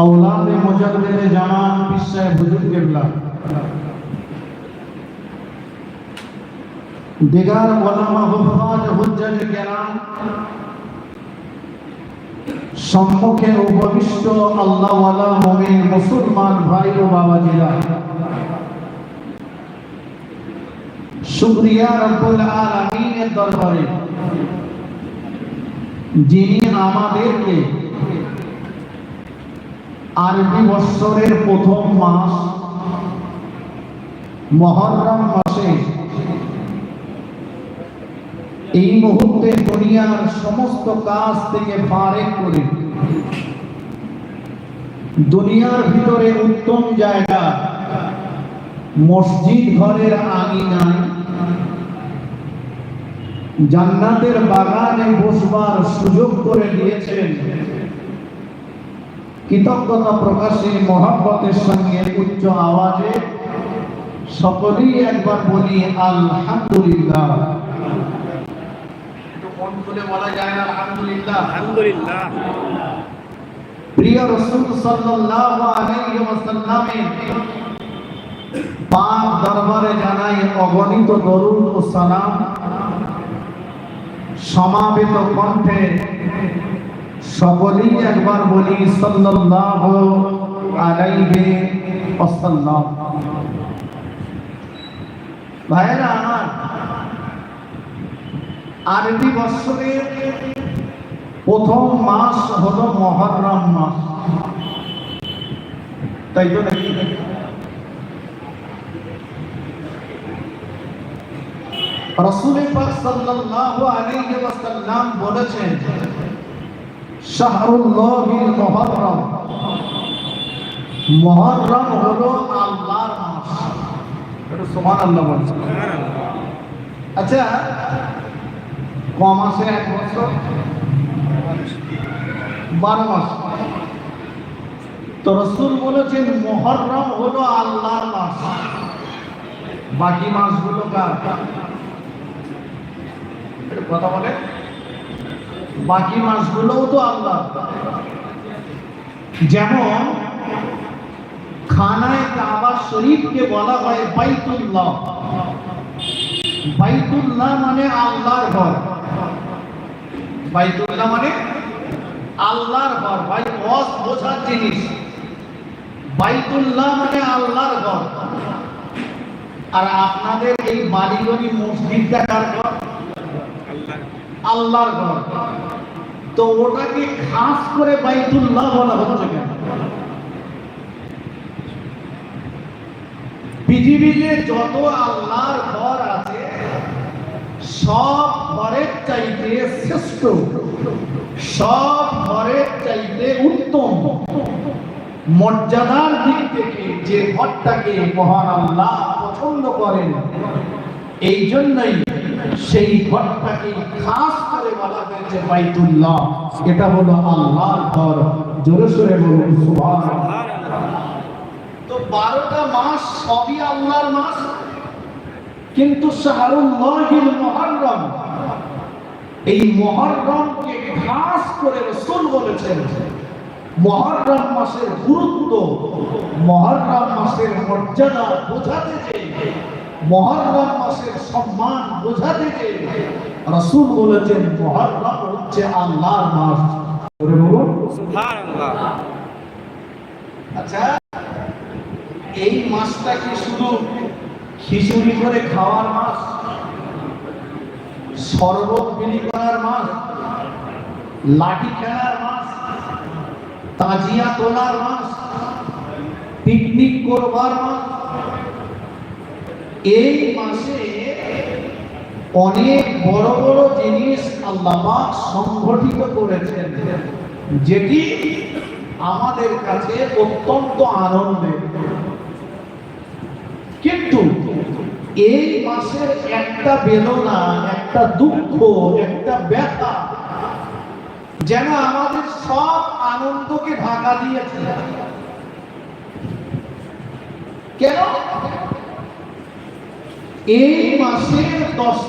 औलाद मुजद्दिद जमान पिस्सा हुजूर किबला दिगार उलमा हुफ़ाज हुज्जत किराम सम्मुखे उपविष्ट আল্লাহ ওয়ালা মুমিন মুসলমান ভাই ও বাবাজিরা, শুকরিয়া রব্বুল আলামিনের দরবারে যিনি আমাদেরকে আরবি বৎসরের প্রথম মাস মুহররম মাসে এই মুহূর্তে দুনিয়ার সমস্ত কাজ থেকে ফারেক করে দুনিয়ার ভিতরে উত্তম জায়গা মসজিদ ঘরের আঙিনায় জান্নাতের বাগানে বসবার সুযোগ করে দিয়েছেন। কৃতজ্ঞতা প্রকাশে মহব্বতের সঙ্গে উচ্চ আওয়াজে সকলেই একবার বলি আলহামদুলিল্লাহ। মন খুলে বলা যায় না আলহামদুলিল্লাহ। আলহামদুলিল্লাহ। প্রিয় রাসূল সাল্লাল্লাহু আলাইহি ওয়াসাল্লামের পাক দরবারে জানাই অগণিত দরুদ ও সালাম। সমাবেত কণ্ঠে সকলেই একবার বলি সাল্লাল্লাহু আলাইহি ওয়াসাল্লাম। ভাইরা আমার, আরবি বৎসরের প্রথম মাস হলো মুহররম মাস, তাই তো নাকি? রাসূল পাক সাল্লাল্লাহু আলাইহি ওয়াসাল্লাম বলেছেন, শাহরুল্লাহিল মুহররম, মুহররম হলো আল্লাহর মাস। একটু সুবহানাল্লাহ বলুন। আচ্ছা, কম মাসে এক বছর 12 মাস, তো রাসূল বলেছেন মুহররম হলো আল্লাহর মাস, বাকি মাসগুলো কার? কথা বলে, বাকি মাসগুলোও তো আল্লাহ। যেমন খানায়ে কাবা শরীফকে বলা হয় বাইতুল্লাহ। বাইতুল্লাহ মানে আল্লাহর ঘর। বাইতুল্লাহ মানে আল্লাহর ঘর। ভাই ওয়াজ বোঝার জিনিস। বাইতুল্লাহ মানে আল্লাহর ঘর। আর আপনাদের এই বাড়িগড়ি মসজিদটা কার ঘর? আল্লাহর ঘর। তো ওটাকে খাস করে বাইতুল্লাহ বলা হচ্ছে কেন? পৃথিবীতে যত আল্লাহর ঘর আছে সব ঘরের চাইতে শ্রেষ্ঠ, সব ঘরের চাইতে উত্তম, মর্যাদার দিক থেকে যে ঘরটাকে মহান আল্লাহ পছন্দ করেন, এই জন্যই সেই ঘরটাকে খাস করে বলা হয়েছে বাইতুল্লাহ। এটা হলো আল্লাহর ঘর। জোরে সোরে বলুন সুবহানাল্লাহ। তো 12টা মাস সবই আল্লাহর মাস, কিন্তু শাহরুল্লাহিল মুহররম, এই মুহররমকে খাস করে রাসূল বলেছেন। মুহররম মাসের গুরুত্ব, মুহররম মাসের মর্যাদা বোঝাতে চেয়ে, মুহররম মাসের সম্মান বোঝাতে চেয়ে রাসূল বলেছেন মুহররম হচ্ছে আল্লাহর মাস। বলুন সুবহানাল্লাহ। আচ্ছা, এই মাসটা কি শুধু খিচুড়ি করে খাওয়ার মাস, শরবত বিলি করার মাস, লাঠি খেলার মাস, তাজিয়া তোলার মাস, পিকনিক করবার মাস? এই মাসে অনেক বড় বড় জিনিস আল্লাহ পাক সংগঠিত করেছেন, যেটি আমাদের কাছে অত্যন্ত আনন্দের। কিন্তু এই মাসের একটা বেদনা, একটা দুঃখ, একটা ব্যথা যেন আমাদের সব আনন্দকে ঢাকা দিয়েছে। কেন? এই মাসের 10